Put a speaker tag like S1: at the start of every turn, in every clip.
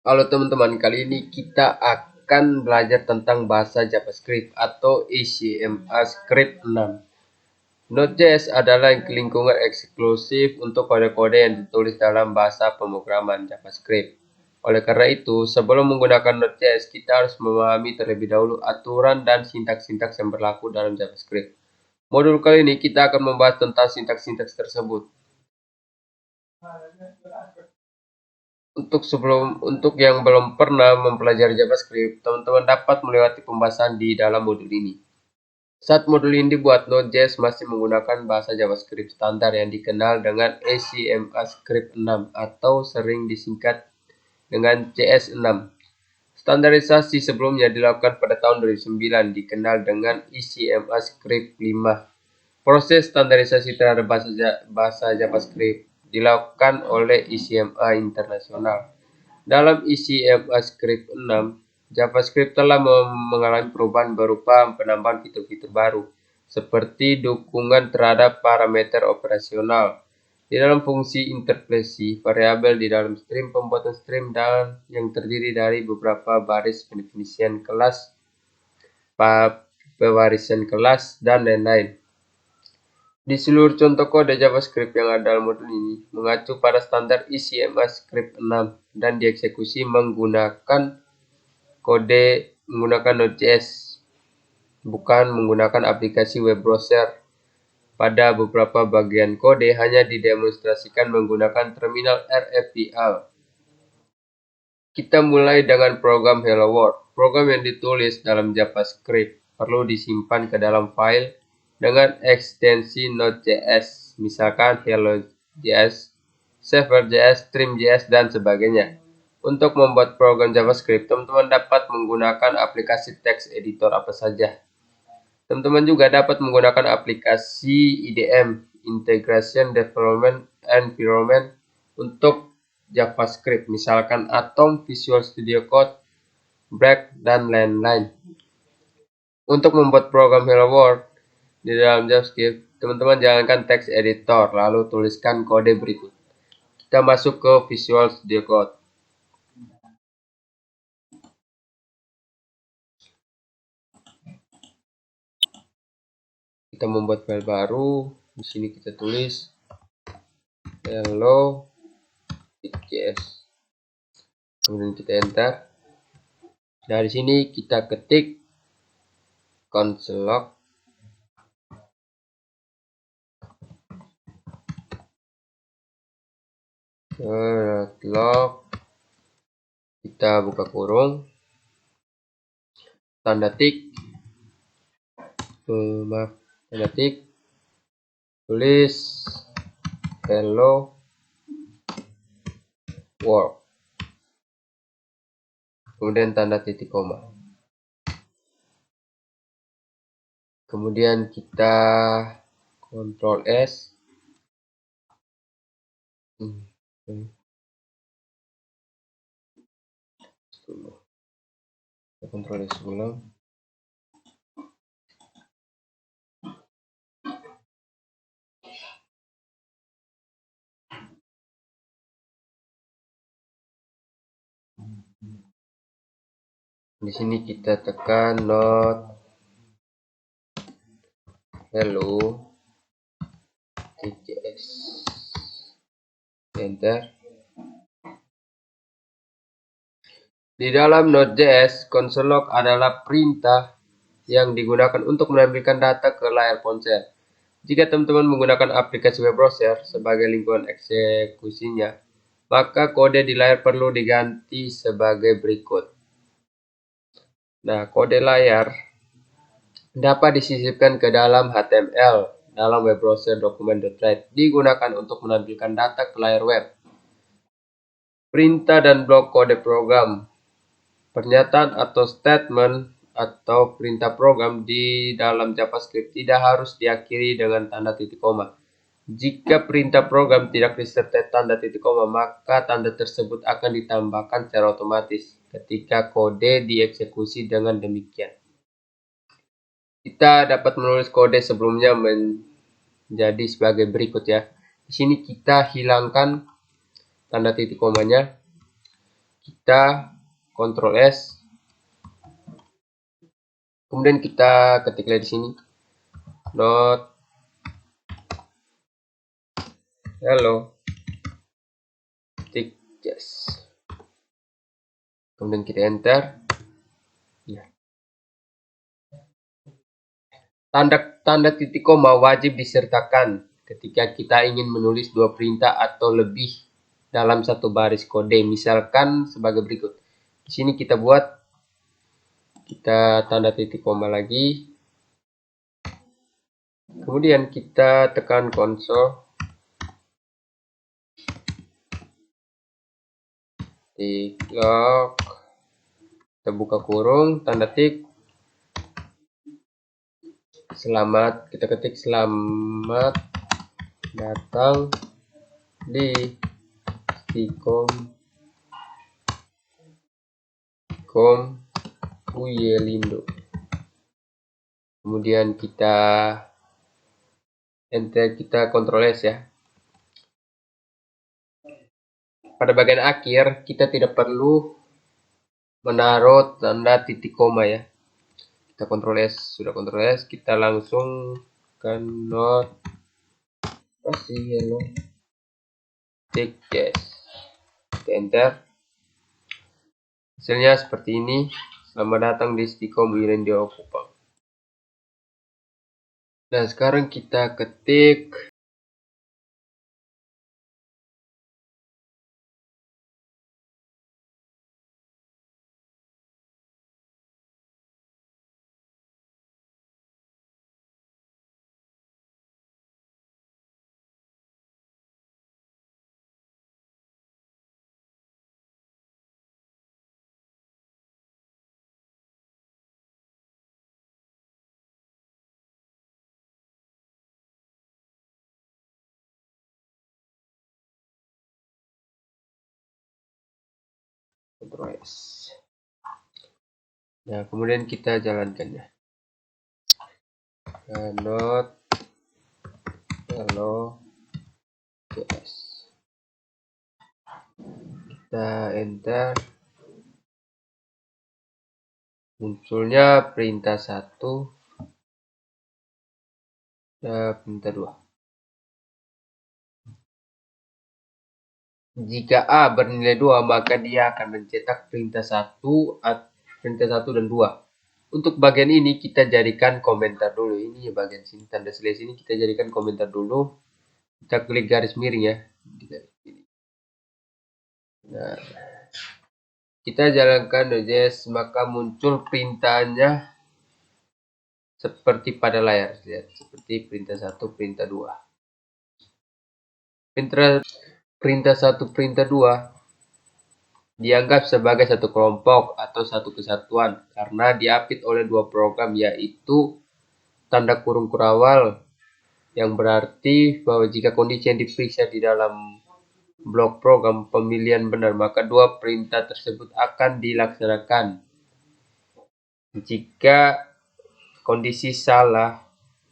S1: Halo teman-teman, kali ini kita akan belajar tentang bahasa JavaScript atau HTML Script 6. Node.js adalah lingkungan eksklusif untuk kode-kode yang ditulis dalam bahasa pemrograman JavaScript. Oleh karena itu, sebelum menggunakan Node.js, kita harus memahami terlebih dahulu aturan dan sintaks-sintaks yang berlaku dalam JavaScript. Modul kali ini kita akan membahas tentang sintaks-sintaks tersebut. Untuk yang belum pernah mempelajari JavaScript, teman-teman dapat melewati pembahasan di dalam modul ini. Saat modul ini dibuat, Node.js masih menggunakan bahasa JavaScript standar yang dikenal dengan HTML Script 6 atau sering disingkat dengan CS6. Standarisasi sebelumnya dilakukan pada tahun 2009 dikenal dengan HTML Script 5. Proses standarisasi terhadap bahasa JavaScript dilakukan oleh ICMA Internasional. Dalam ICMA Script 6, JavaScript telah mengalami perubahan berupa penambahan fitur-fitur baru, seperti dukungan terhadap parameter operasional di dalam fungsi interpolasi, variabel di dalam stream, pembuatan stream, dan yang terdiri dari beberapa baris pendefinisian kelas, pewarisan kelas, dan lain-lain. Di seluruh contoh kode JavaScript yang ada dalam modul ini mengacu pada standar HTML Script 6 dan dieksekusi menggunakan Node.js, bukan menggunakan aplikasi web browser. Pada beberapa bagian kode hanya didemonstrasikan menggunakan terminal REPL. Kita mulai dengan program Hello World. Program yang ditulis dalam JavaScript perlu disimpan ke dalam file dengan ekstensi Node.js, misalkan Hello.js, Server.js, Stream.js, dan sebagainya. Untuk membuat program JavaScript, teman-teman dapat menggunakan aplikasi text editor apa saja. Teman-teman juga dapat menggunakan aplikasi IDM, Integration Development Environment, untuk JavaScript, misalkan Atom, Visual Studio Code, Brave, dan lain-lain. Untuk membuat program Hello World di dalam JavaScript, teman-teman jalankan text editor, lalu tuliskan kode berikut. Kita masuk ke Visual Studio Code. Kita membuat file baru. Di sini kita tulis hello.js. Kemudian kita enter. Nah, di sini kita ketik console log, kita buka kurung, tanda tik, tulis hello world, kemudian tanda titik koma. Kemudian kita Ctrl S. Ctrl S ulang. Di sini kita tekan hello.js, enter. Di dalam Node.js, console log adalah perintah yang digunakan untuk menampilkan data ke layar ponsel. Jika teman-teman menggunakan aplikasi web browser sebagai lingkungan eksekusinya, maka kode di layar perlu diganti sebagai berikut. Nah, kode layar dapat disisipkan ke dalam HTML dalam web browser dokumen.write, digunakan untuk menampilkan data ke layar web. Perintah dan blok kode program, pernyataan atau statement atau perintah program di dalam JavaScript tidak harus diakhiri dengan tanda titik koma. Jika perintah program tidak disertai tanda titik koma, maka tanda tersebut akan ditambahkan secara otomatis ketika kode dieksekusi dengan demikian. Kita dapat menulis kode sebelumnya menjadi sebagai berikut ya. Di sini kita hilangkan tanda titik komanya. kita Ctrl S, kemudian kita ketik di sini not hello, ketik yes, kemudian kita enter. Ya. Tanda titik koma wajib disertakan ketika kita ingin menulis dua perintah atau lebih dalam satu baris kode. Misalkan sebagai berikut. Di sini kita tanda titik koma lagi. Kemudian kita tekan konsol. Log. Kita buka kurung, tanda tik. Selamat, kita ketik selamat datang di Stikom Uyelindo. Kemudian kita enter, kita Ctrl S ya. Pada bagian akhir kita tidak perlu menaruh tanda titik koma ya. Kita Ctrl S, sudah Ctrl S, kita langsung ke not pasti hello tik yes, kita enter. Hasilnya seperti ini. Selamat datang di Stikom Uyelindo Kupang. Nah, sekarang kita ketik Ctrl S. Nah, kemudian kita jalankan ya. Not hello yes. Kita enter. Munculnya perintah 1 dan perintah 2. Jika A bernilai 2, maka dia akan mencetak perintah 1 dan 2. Untuk bagian ini kita jadikan komentar dulu. Ini bagian sini, tanda slash ini kita jadikan komentar dulu. Kita klik garis miring ya. Nah, kita jalankan Node.js, maka muncul perintahnya seperti pada layar. Lihat, seperti perintah 1, perintah 2. Perintah 1, perintah 2 dianggap sebagai satu kelompok atau satu kesatuan karena diapit oleh dua program, yaitu tanda kurung kurawal yang berarti bahwa jika kondisi yang diperiksa di dalam blok program pemilihan benar, maka dua perintah tersebut akan dilaksanakan. Jika kondisi salah,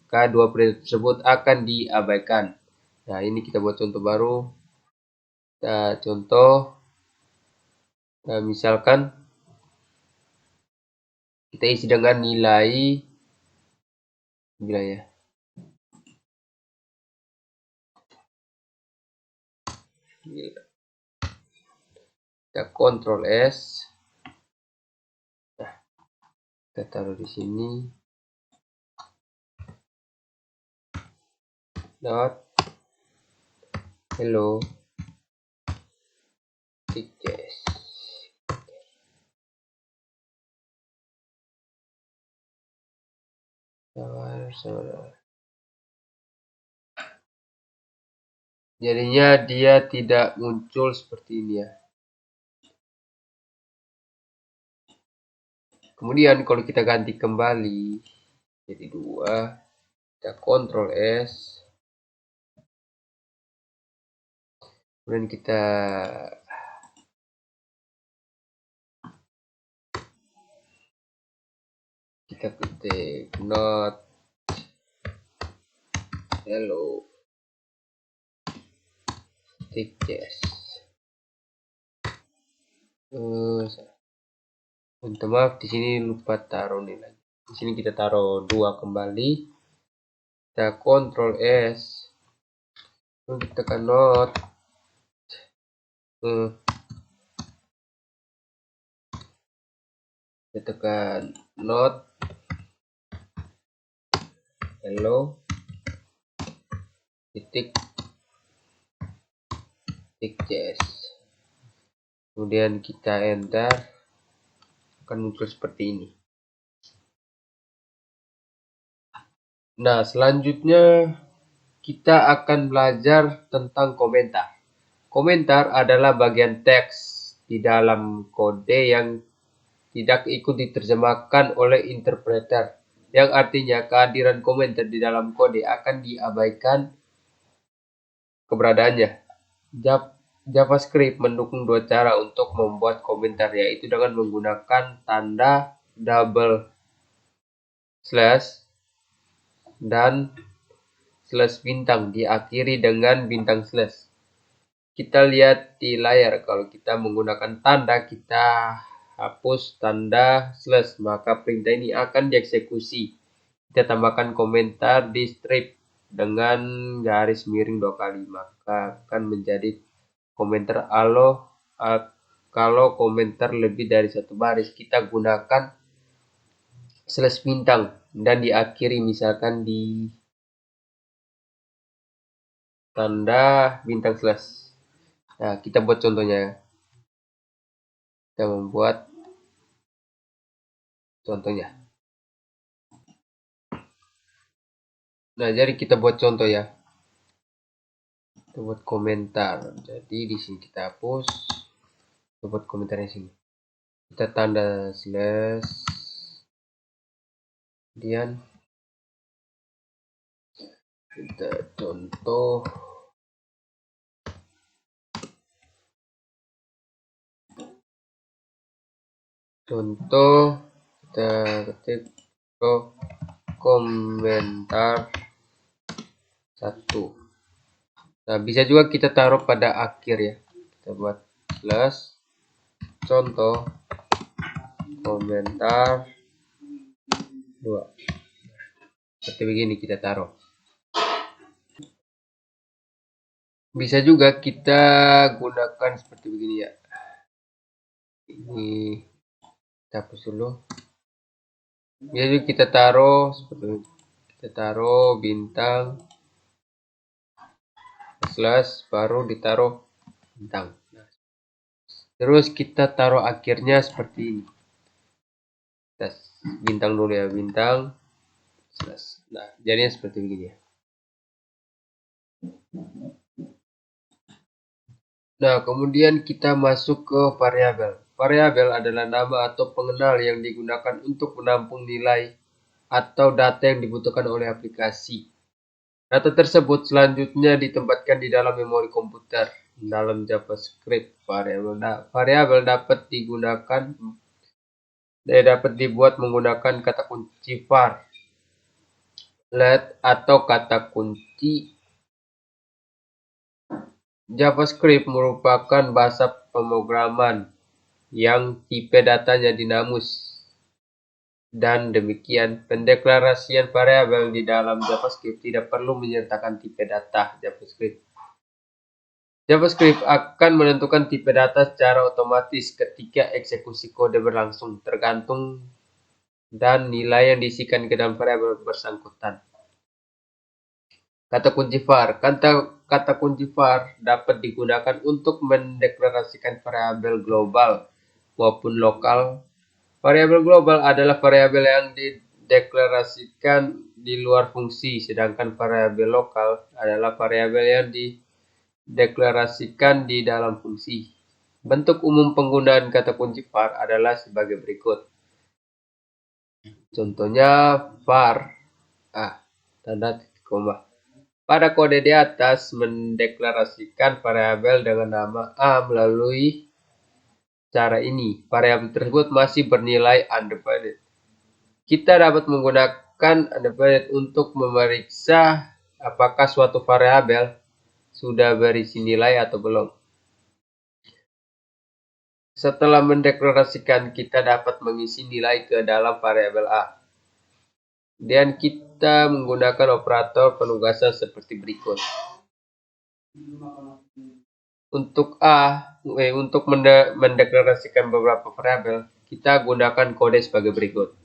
S1: maka dua perintah tersebut akan diabaikan. Nah, ini kita buat contoh baru. Nah, contoh. Nah, misalkan kita isi dengan nilai ya. Kita Ctrl S. Nah, kita taruh di sini. Dot hello yes. Jadinya dia tidak muncul seperti ini ya. Kemudian kalau kita ganti kembali jadi 2, kita Ctrl S. Kemudian kita ketik not hello tik yes. Minta maaf, di sini lupa taruh nilai. Di sini kita taruh 2 kembali. Kita Ctrl S. Lalu kita tekan note. Kita tekan note. Hello. Titik .js. Kemudian kita enter. Akan muncul seperti ini. Nah, selanjutnya kita akan belajar tentang komentar. Komentar adalah bagian teks di dalam kode yang tidak ikut diterjemahkan oleh interpreter, yang artinya kehadiran komentar di dalam kode akan diabaikan keberadaannya. JavaScript mendukung dua cara untuk membuat komentar, yaitu dengan menggunakan tanda double slash dan slash bintang diakhiri dengan bintang slash. Kita lihat di layar, kalau kita menggunakan tanda, kita hapus tanda slash, maka perintah ini akan dieksekusi. Kita tambahkan komentar di strip dengan garis miring 2 kali, maka akan menjadi komentar kalau komentar lebih dari 1 baris, kita gunakan slash bintang dan diakhiri misalkan di tanda bintang slash. Nah, kita buat contohnya. Kita membuat contohnya. Nah, jadi kita buat contoh ya. Kita buat komentar. Jadi di sini kita hapus. Kita buat komentarnya sini. Kita tanda slash. Kemudian kita contoh. Kita ketik komentar 1. Nah, bisa juga kita taruh pada akhir ya. Kita buat slash contoh komentar 2. Seperti begini kita taruh. Bisa juga kita gunakan seperti begini ya. Ini kita hapus dulu. Jadi kita taruh seperti ini. Kita taruh bintang slash baru ditaruh bintang. Terus kita taruh akhirnya seperti ini. Kita bintang dulu ya, bintang slash. Nah, jadinya seperti begini ya. Nah, kemudian kita masuk ke variabel. Variabel adalah nama atau pengenal yang digunakan untuk menampung nilai atau data yang dibutuhkan oleh aplikasi. Data tersebut selanjutnya ditempatkan di dalam memori komputer. Dalam JavaScript, variabel dapat dibuat menggunakan kata kunci var, let, atau kata kunci. JavaScript merupakan bahasa pemrograman yang tipe datanya dinamus. Dan demikian, pendeklarasian variabel di dalam JavaScript tidak perlu menyertakan tipe data JavaScript. JavaScript akan menentukan tipe data secara otomatis ketika eksekusi kode berlangsung, tergantung dan nilai yang diisikan ke dalam variabel bersangkutan. Kata kunci var. Kata kunci var dapat digunakan untuk mendeklarasikan variabel global maupun lokal. Variabel global adalah variabel yang dideklarasikan di luar fungsi, sedangkan variabel lokal adalah variabel yang dideklarasikan di dalam fungsi. Bentuk umum penggunaan kata kunci var adalah sebagai berikut. Contohnya var tanda titik koma. Pada kode di atas mendeklarasikan variabel dengan nama A melalui cara ini. Variabel tersebut masih bernilai undefined. Kita dapat menggunakan undefined untuk memeriksa apakah suatu variabel sudah berisi nilai atau belum. Setelah mendeklarasikan, kita dapat mengisi nilai ke dalam variabel A. Dan kita menggunakan operator penugasan seperti berikut. Untuk mendeklarasikan beberapa variabel, kita gunakan kode sebagai berikut.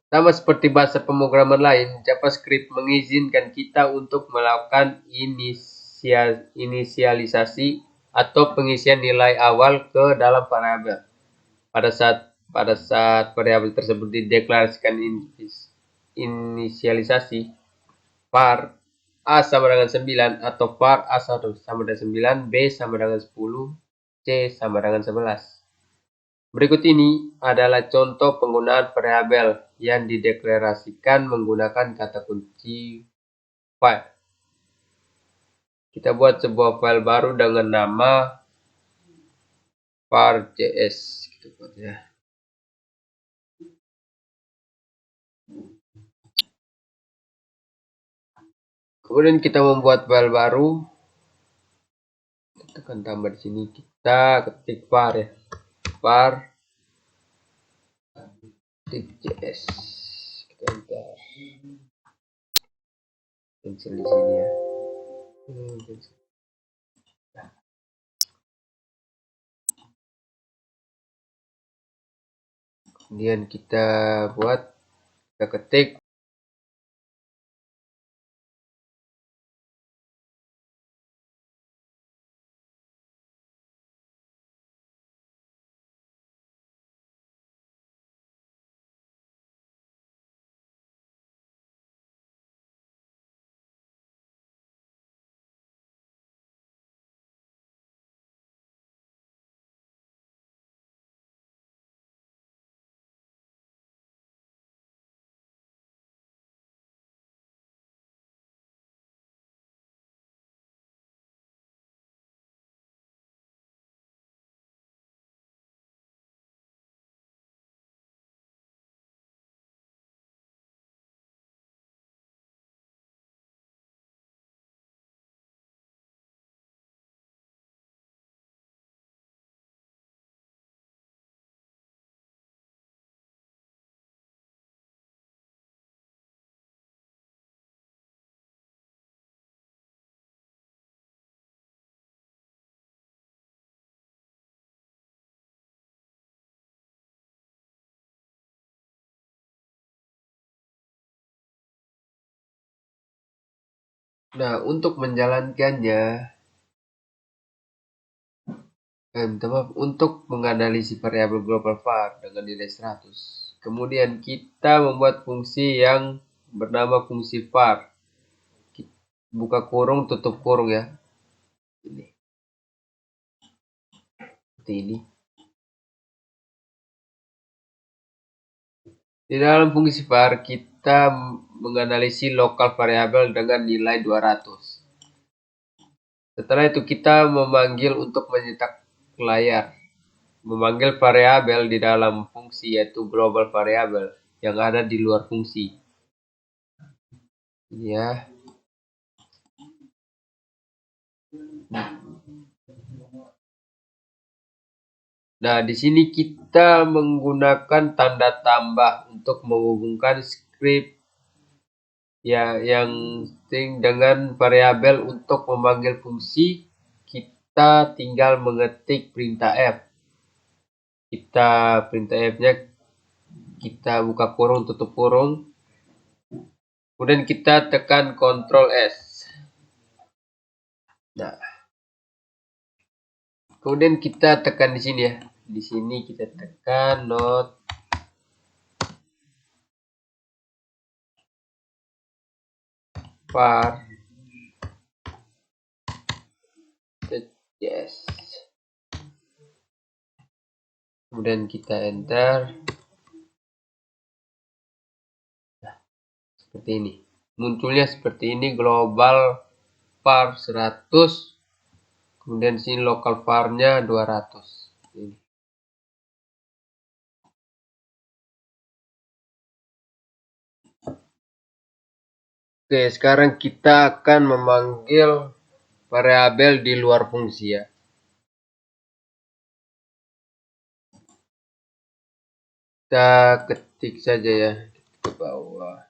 S1: Sama seperti bahasa pemrograman lain, JavaScript mengizinkan kita untuk melakukan inisialisasi atau pengisian nilai awal ke dalam variabel. Pada saat variabel tersebut dideklarasikan inisialisasi, var A sama dengan 9 atau var A sama dengan 9, B sama dengan 10, C sama dengan 11. Berikut ini adalah contoh penggunaan variabel yang dideklarasikan menggunakan kata kunci file. Kita buat sebuah file baru dengan nama var.js. Kita buat ya. Kemudian kita membuat file baru. Kita tekan tambah di sini. Kita ketik var ya. var.js. Kita enter. Cancel di sini ya. Kemudian kita ketik Nah, untuk menjalankannya, untuk menganalisis variabel global var dengan nilai 100. Kemudian kita membuat fungsi yang bernama fungsi var. Buka kurung, tutup kurung ya. Seperti ini. Di dalam fungsi var, kita menganalisis lokal variabel dengan nilai 200. Setelah itu kita memanggil untuk mencetak layar. Memanggil variabel di dalam fungsi yaitu global variabel yang ada di luar fungsi. Ya. Nah, di sini kita menggunakan tanda tambah untuk menghubungkan script ya yang dengan variabel untuk memanggil fungsi. Kita tinggal mengetik printf. Kita printf-nya kita buka kurung, tutup kurung. Kemudian kita tekan Ctrl S. Nah, kemudian kita tekan di sini ya. Di sini kita tekan not var yes. Kemudian kita enter. Nah, seperti ini. Munculnya seperti ini, global var 100. Kemudian sini lokal var-nya 200. Ini. Oke, sekarang kita akan memanggil variabel di luar fungsi ya. Kita ketik saja ya ke bawah.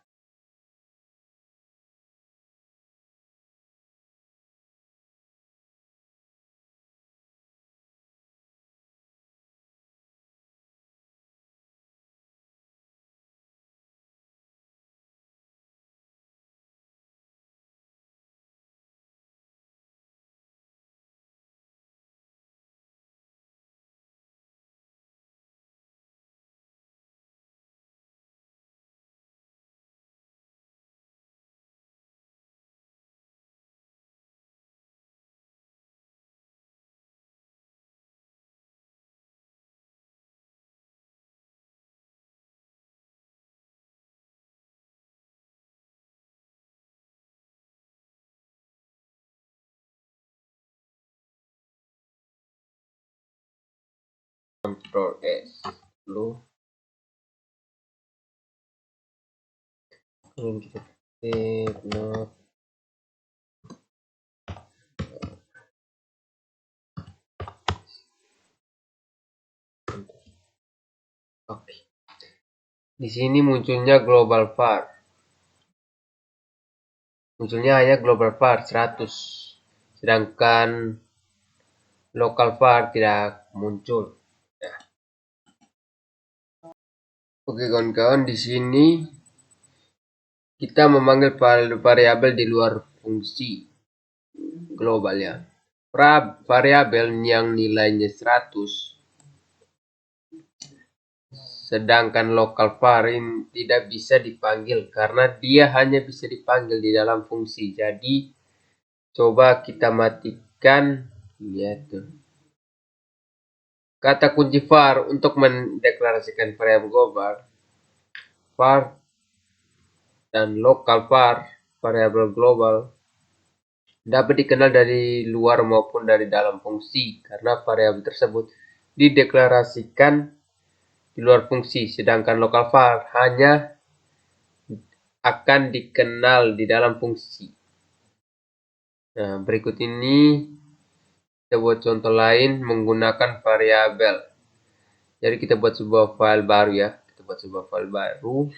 S1: Ctrl S dulu. Kemudian kita ketik not. Oke. Di sini munculnya global var. Munculnya hanya global var 100. Sedangkan local var tidak muncul. Nah. Oke kawan-kawan, di sini kita memanggil variabel di luar fungsi global ya. Variabel yang nilainya 100 sedangkan local var tidak bisa dipanggil karena dia hanya bisa dipanggil di dalam fungsi. Jadi coba kita matikan ya tuh. Kata kunci var untuk mendeklarasikan variabel global, var dan local var, variabel global dapat dikenal dari luar maupun dari dalam fungsi karena variabel tersebut dideklarasikan di luar fungsi, sedangkan local var hanya akan dikenal di dalam fungsi. Nah, berikut ini kita buat contoh lain menggunakan variabel. Jadi kita buat sebuah file baru ya. Kita buat sebuah file baru.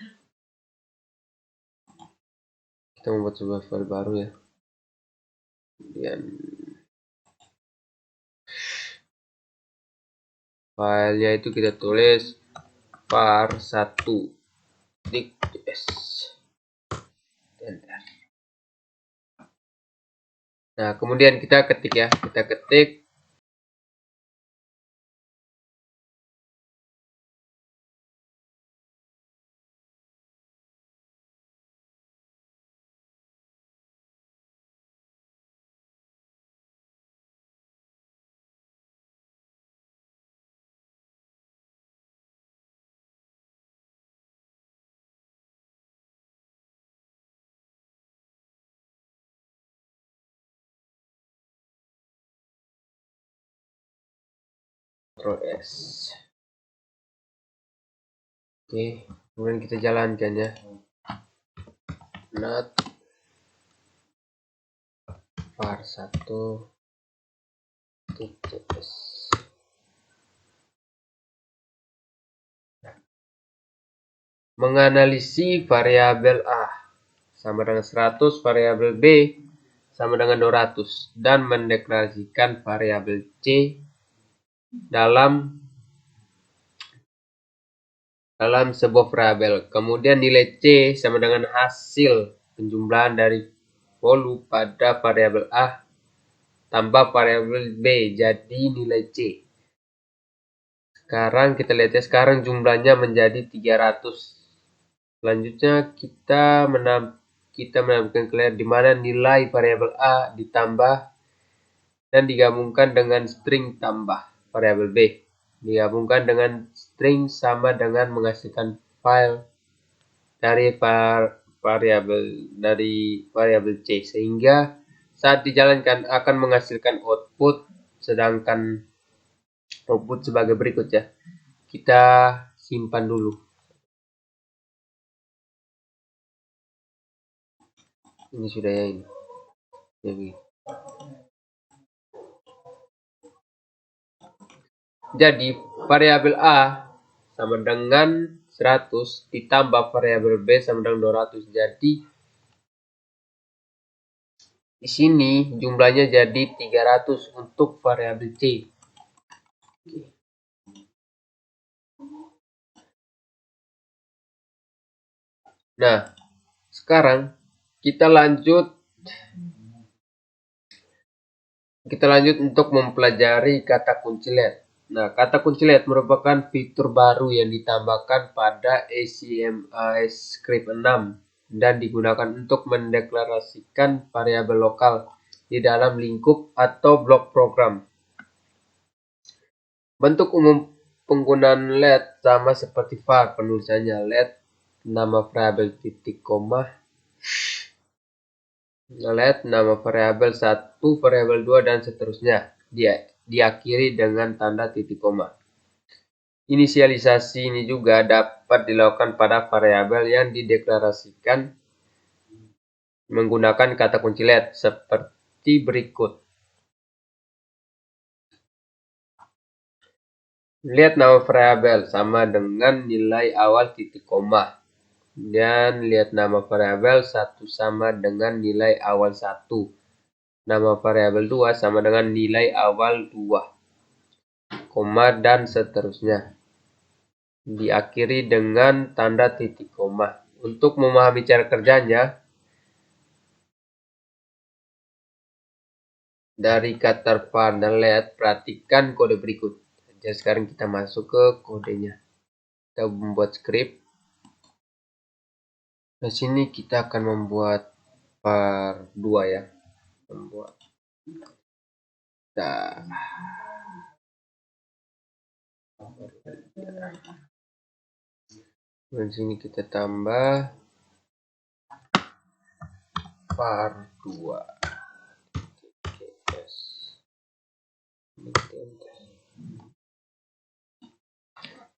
S1: Kita membuat sebuah file baru ya. Kemudian filenya itu kita tulis var1.js. Nah, kemudian kita ketik ya. Kita ketik Ctrl S. Oke, kemudian kita jalankan ya. Not var1.js. Menganalisis variabel A sama dengan 100, variabel B sama dengan 200 dan mendeklarasikan variabel C dalam sebuah variabel. Kemudian nilai C sama dengan hasil penjumlahan dari volume pada variabel A tambah variabel B jadi nilai C. Sekarang kita lihat ya, sekarang jumlahnya menjadi 300. Selanjutnya kita menampilkan clear di mana nilai variabel A ditambah dan digabungkan dengan string tambah variabel B. Digabungkan dengan string sama dengan menghasilkan file dari variabel C, sehingga saat dijalankan akan menghasilkan output, sedangkan output sebagai berikut ya. Kita simpan dulu. Ini sudah ya ini. Jadi variabel A sama dengan 100 ditambah variabel B sama dengan 200. Jadi di sini jumlahnya jadi 300 untuk variabel C. Nah, sekarang kita lanjut untuk mempelajari kata kunci LED. Nah, kata kunci LED merupakan fitur baru yang ditambahkan pada ACMAS script 6 dan digunakan untuk mendeklarasikan variabel lokal di dalam lingkup atau blok program. Bentuk umum penggunaan LED sama seperti var, penulisannya LED, nama variabel titik koma, LED, nama variabel 1, variabel 2, dan seterusnya. Diakhiri dengan tanda titik koma. Inisialisasi ini juga dapat dilakukan pada variabel yang dideklarasikan menggunakan kata kunci LED seperti berikut. Lihat nama variabel sama dengan nilai awal titik koma. Dan lihat nama variabel 1 sama dengan nilai awal 1. Nama variabel 2 sama dengan nilai awal 2, koma, dan seterusnya. Diakhiri dengan tanda titik koma. Untuk memahami cara kerjanya, dari kata var dan LED, perhatikan kode berikut. Jadi sekarang kita masuk ke kodenya. Kita membuat script. Di sini kita akan membuat var 2 ya. Membuat. Nah. Dan sini kita tambah var 2.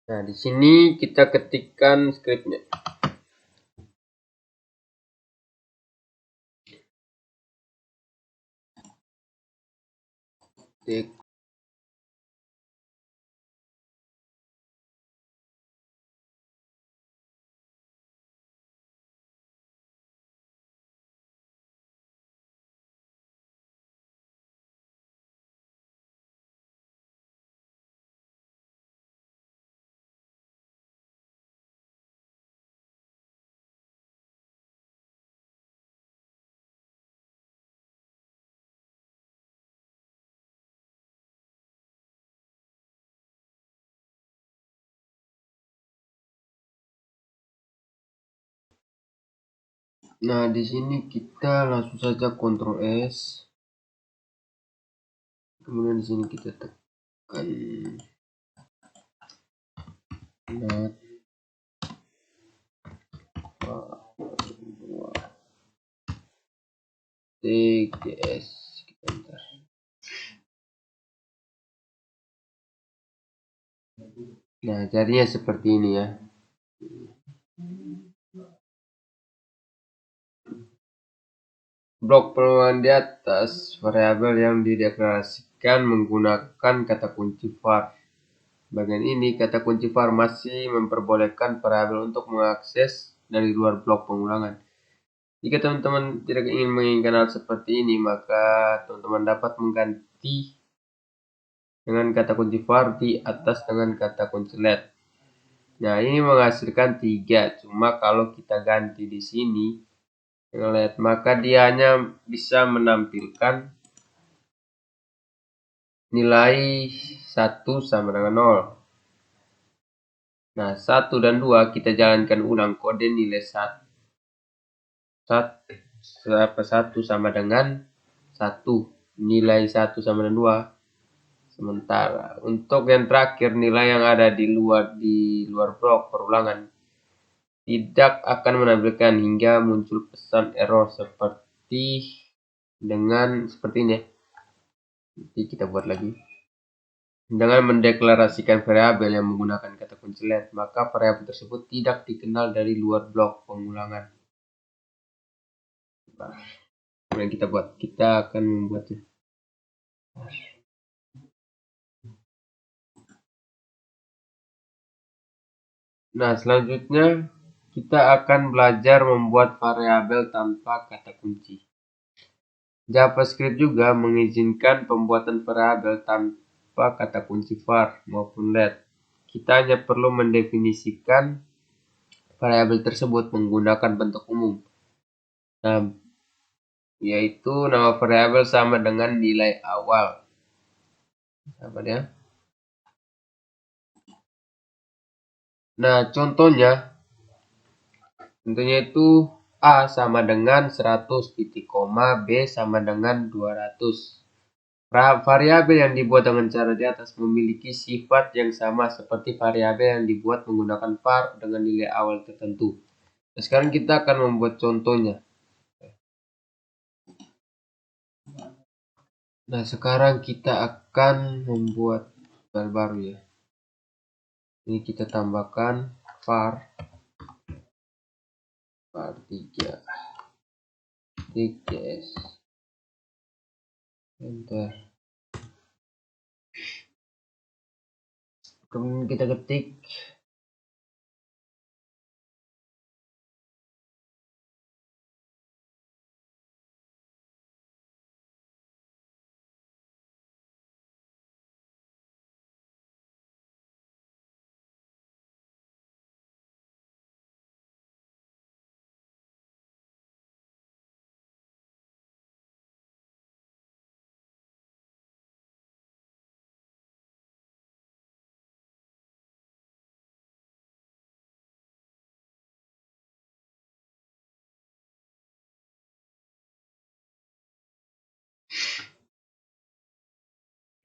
S1: Nah, di sini kita ketikkan scriptnya. Nah, di sini kita langsung saja Ctrl S. Kemudian di sini kita tekan not TGS. Nah, jadinya seperti ini ya. Blok perubahan di atas variabel yang dideklarasikan menggunakan kata kunci var. Bagian ini kata kunci var masih memperbolehkan variabel untuk mengakses dari luar blok pengulangan. Jika teman-teman tidak ingin menginginkan hal seperti ini, maka teman-teman dapat mengganti dengan kata kunci var di atas dengan kata kunci LED. Nah, ini menghasilkan 3. Cuma kalau kita ganti di sini dengan LED, maka dia hanya bisa menampilkan nilai 1 sama dengan 0. Nah, 1 dan 2 kita jalankan ulang kode nilai 1 sama dengan 1. Nilai 1 sama dengan 2. Sementara untuk yang terakhir, nilai yang ada di luar blok perulangan tidak akan menampilkan hingga muncul pesan error seperti ini. Nanti kita buat lagi. Dengan mendeklarasikan variabel yang menggunakan kata kunci LED, maka variabel tersebut tidak dikenal dari luar blok pengulangan. Nah, kemudian kita akan membuatnya. Nah, selanjutnya kita akan belajar membuat variabel tanpa kata kunci. JavaScript juga mengizinkan pembuatan variabel tanpa kata kunci var maupun let. Kita hanya perlu mendefinisikan variabel tersebut menggunakan bentuk umum. Nah, yaitu nama variabel sama dengan nilai awal. Apa dia? Nah, contohnya itu A sama dengan 100, titik koma, B sama dengan 200. Variabel yang dibuat dengan cara di atas memiliki sifat yang sama seperti variabel yang dibuat menggunakan var dengan nilai awal tertentu. Nah, sekarang kita akan membuat contohnya. Nah, sekarang kita akan membuat file baru ya. Ini kita tambahkan var 3 .js. Enter. Kemudian kita ketik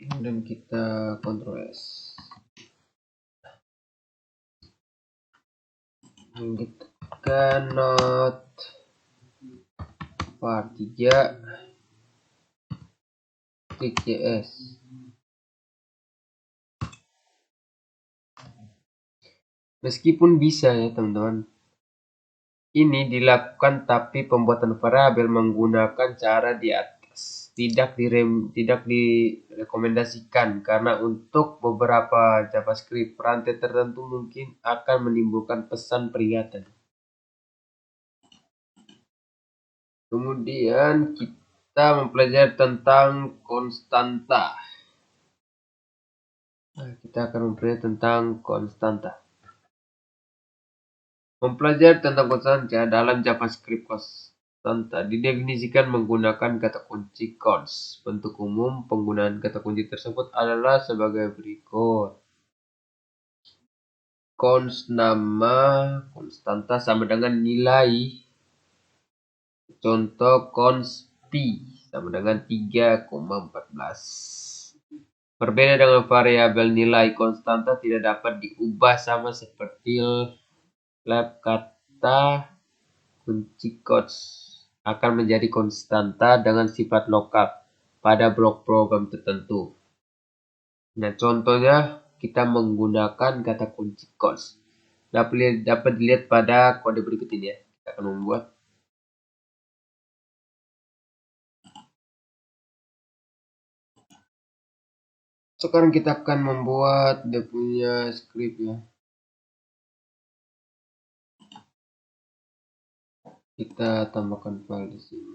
S1: dan kita Ctrl S. Kita not var 3 .js. Meskipun bisa ya teman-teman, ini dilakukan tapi pembuatan variabel menggunakan cara di atas tidak direkomendasikan karena untuk beberapa JavaScript rantai tertentu mungkin akan menimbulkan pesan peringatan. Kemudian kita mempelajari tentang konstanta. Nah, kita akan mempelajari tentang konstanta. Mempelajari tentang konstanta dalam JavaScript konstanta didefinisikan menggunakan kata kunci const. Bentuk umum penggunaan kata kunci tersebut adalah sebagai berikut. Const nama konstanta sama dengan nilai. Contoh const p sama dengan 3,14. Berbeda dengan variabel nilai, konstanta tidak dapat diubah sama seperti lab kata kunci const akan menjadi konstanta dengan sifat lookup pada blok program tertentu. Nah, contohnya kita menggunakan kata kunci const. Dapat dilihat pada kode berikut ini ya. Kita akan membuat. Sekarang kita akan membuat dia punya script ya. Kita tambahkan file di sini.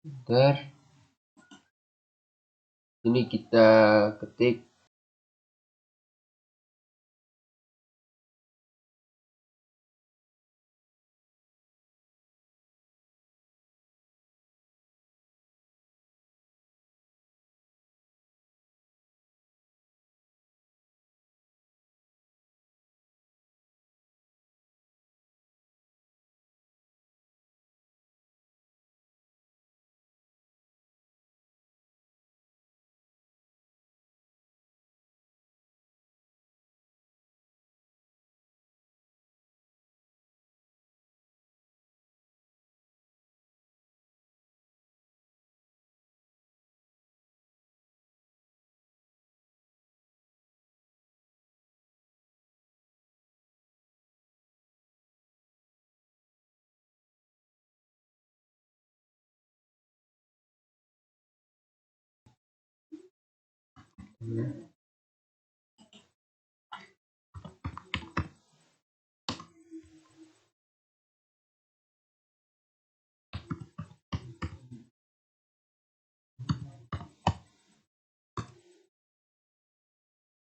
S1: Bentar. Ini kita ketik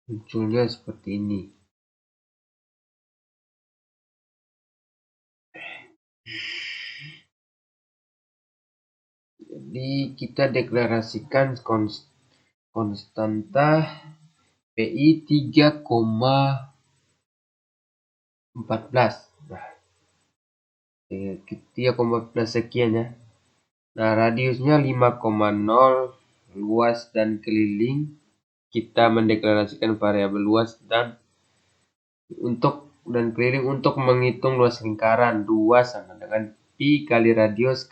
S1: Munculnya seperti ini. Jadi kita deklarasikan konstanta PI 3,14. Nah, 3,14 sekian ya. Nah, radiusnya 5,0, luas dan keliling. Kita mendeklarasikan variabel luas dan keliling untuk menghitung luas lingkaran. 2 sama dengan pi kali radius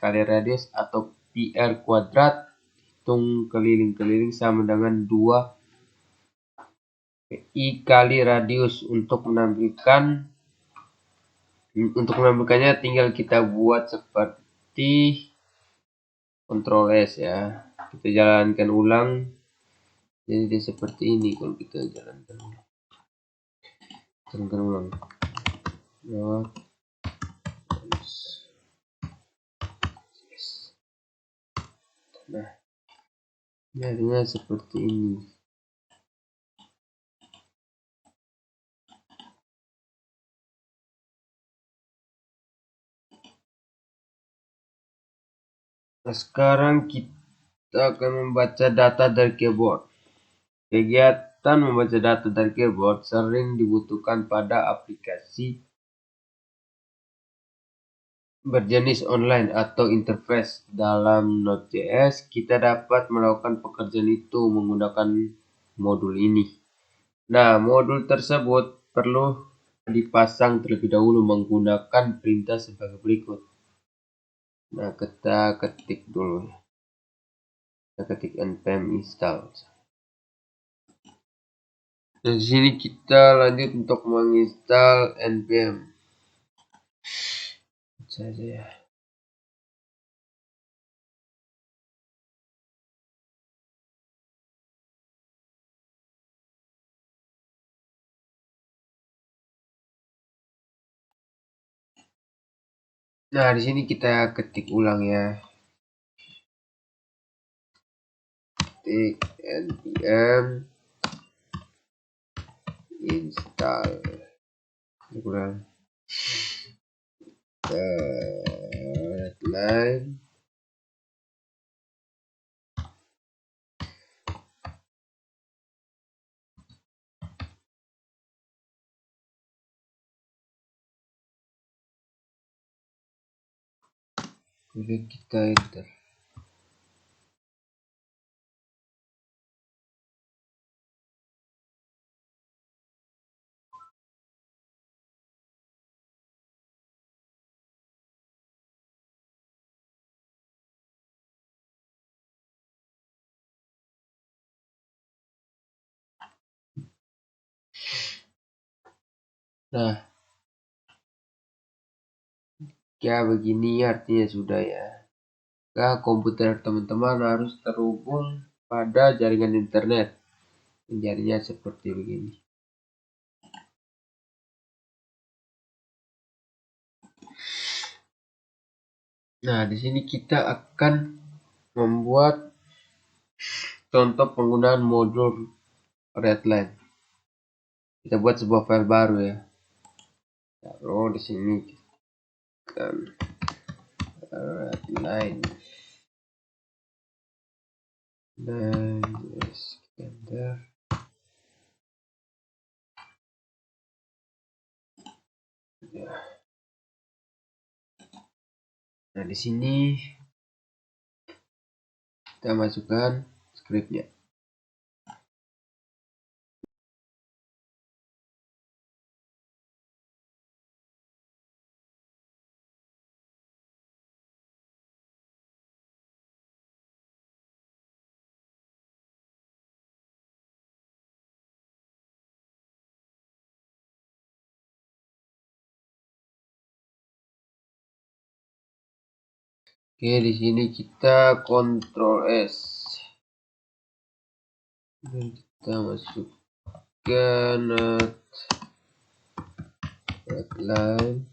S1: atau pi r kuadrat hitung keliling sama dengan 2 pi kali radius. Untuk menampilkannya tinggal kita buat seperti Ctrl S ya. Kita jalankan ulang. Jadi seperti ini kalau kita jalankan ulang. Nah, jadinya seperti ini. Nah, sekarang kita akan membaca data dari keyboard. Kegiatan membaca data dari keyboard sering dibutuhkan pada aplikasi berjenis online atau interface. Dalam Node.js, kita dapat melakukan pekerjaan itu menggunakan modul ini. Nah, modul tersebut perlu dipasang terlebih dahulu menggunakan perintah sebagai berikut. Nah, kita ketik dulu. Kita ketik npm install. Nah, di sini kita lanjut untuk menginstal npm. Saja ya. Nah, di sini kita ketik ulang ya. Ketik npm install. Ulang. Redline. Kemudian kita enter. Nah, ya begini artinya sudah ya. Nah, komputer teman-teman harus terhubung pada jaringan internet. Jadinya seperti begini. Nah, di sini kita akan membuat contoh penggunaan modul Redline. Kita buat sebuah file baru ya. Taruh di sini kan Redline dan enter. Ya. Nah, di sini kita masukkan scriptnya. Oke, di sini kita Ctrl S. Dan kita masukkan headline.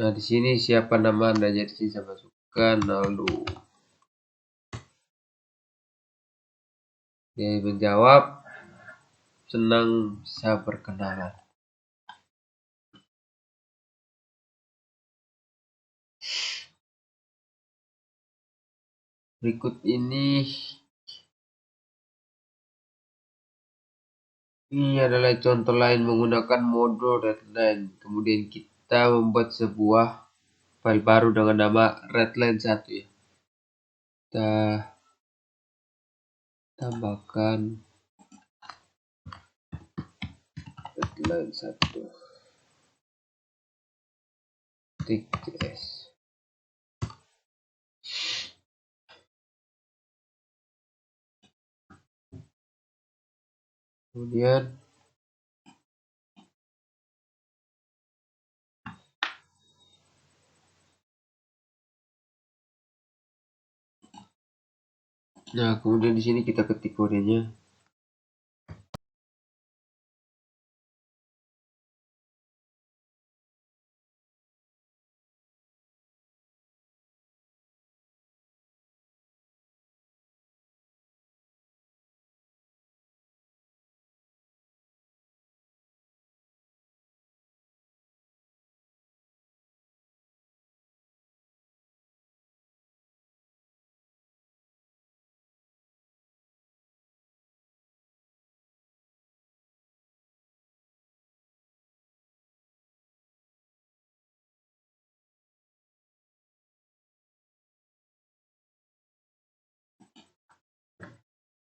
S1: Nah, di sini siapa nama Anda, jadi saya masukkan lalu. Dia menjawab, senang bisa berkenalan. Berikut ini adalah contoh lain menggunakan mode Redline. Kemudian kita membuat sebuah file baru dengan nama Redline1 ya. Kita tambahkan Redline1 .js. Kemudian di sini kita ketik kodenya.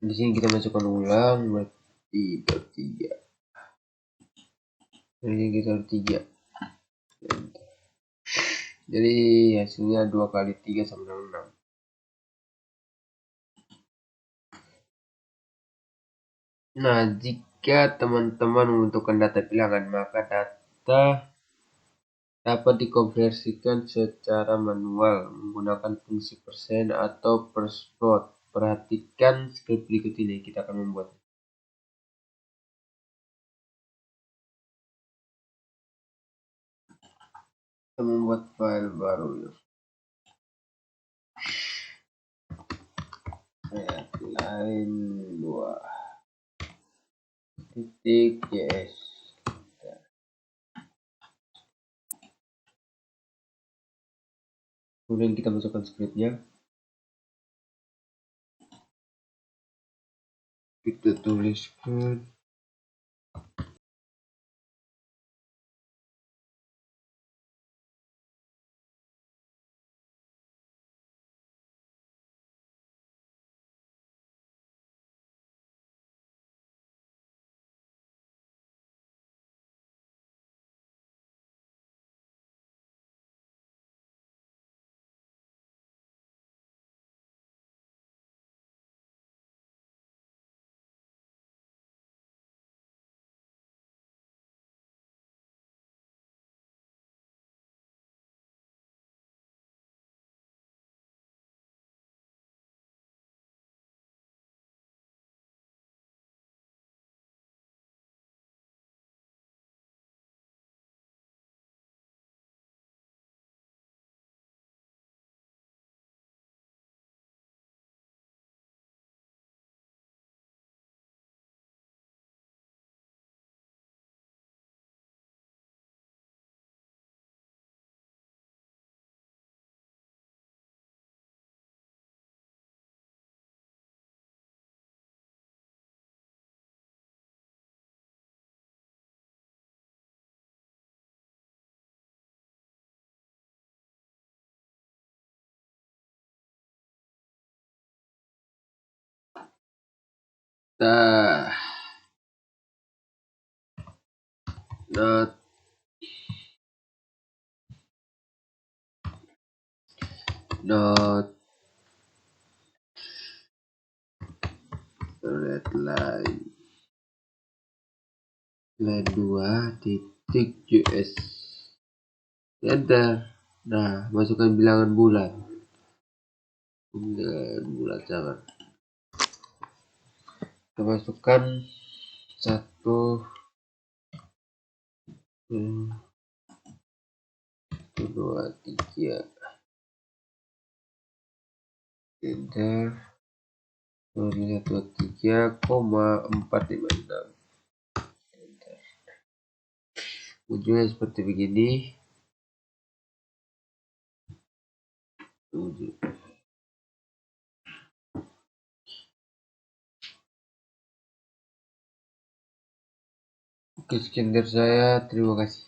S1: Di sini kita masukkan ulang berarti 3. Ini kita 3. Jadi hasilnya 2 kali 3 sama dengan 6. Nah, jika teman-teman membutuhkan data bilangan, maka data dapat dikonversikan secara manual menggunakan fungsi persen atau persplot. Perhatikan skrip berikut ini, kita akan membuat. Kita membuat file baru ya. Headline 2.js. Kemudian kita masukkan skripnya. Kita tuliskan dot redline 2.js. Enter. Nah, masukkan bilangan bulan. Bilangan bulan sama. Kita masukkan 1, 2, 3. Enter. 123,456. Ujungnya seperti begini. Oke, sekian dari saya. Terima kasih.